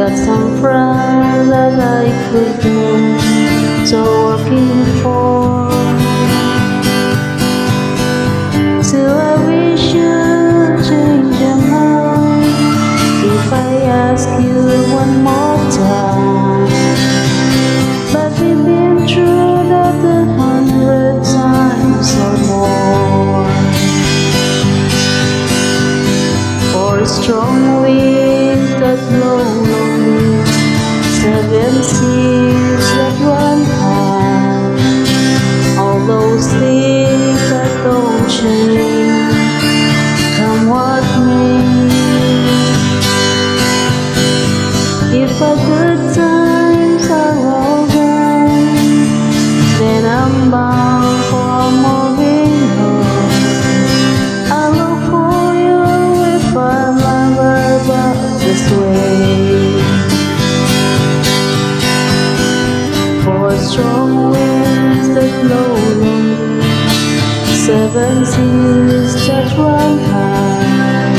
got some friends that I could do, so working for. Still I wish you'd change your mind if I ask you one more time. But we've been through that 100 times or more. For strong winds that blow lonely, 7 seas that run high, all those things that don't change, come what may. If our good times are all gone, then I'm bound for moving on. I look for you if I'm ever back this way. For strong winds that blow lonely, 7 seas that run high,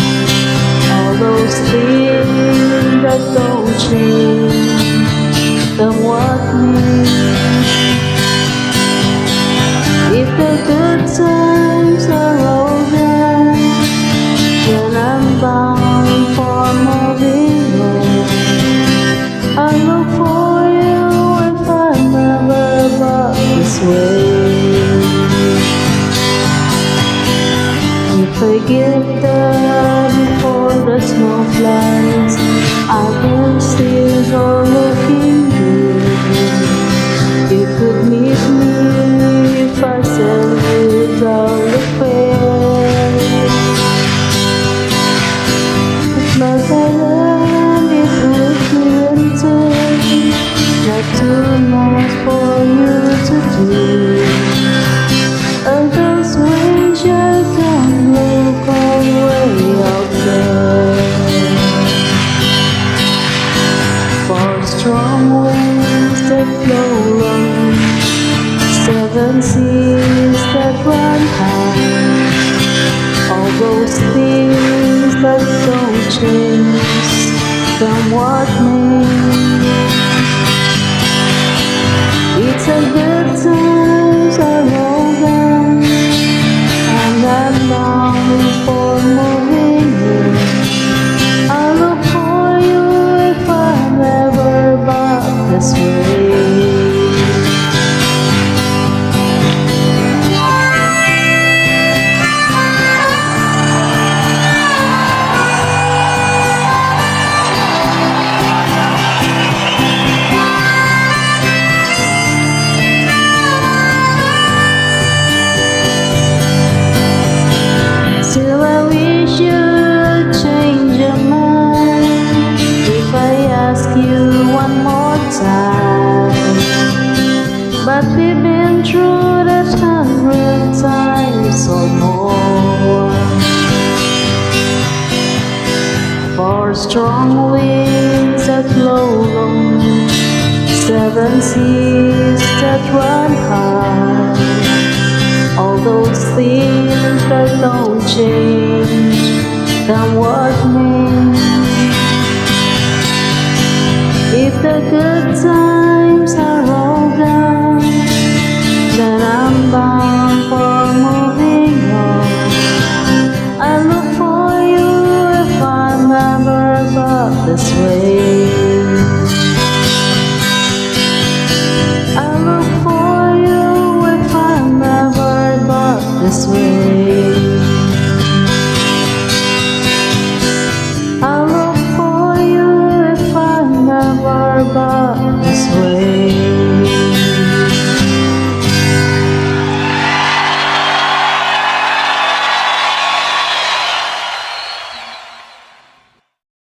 all those things that don't change, come what may. If the good times are all gone, then I'm bound for moving on. I look for you if I'm ever back this way. If I get there before the snow flies, I can still go looking good. You could meet me if I said without a fair. But I learned it would be winter, not too much for you to do. And those ways I can look all the way out there. For strong winds that blow long, 7 seas that run high, all those things that don't change, come what may. It's a good times are all gone, and I'm bound for moving on. I look for you if I'm ever back this way. Still I wish you'd change your mind if I ask you one more time. But we've been through that 100 times or more. For strong winds that blow long, 7 seas that run high, all those things that don't change, come what may.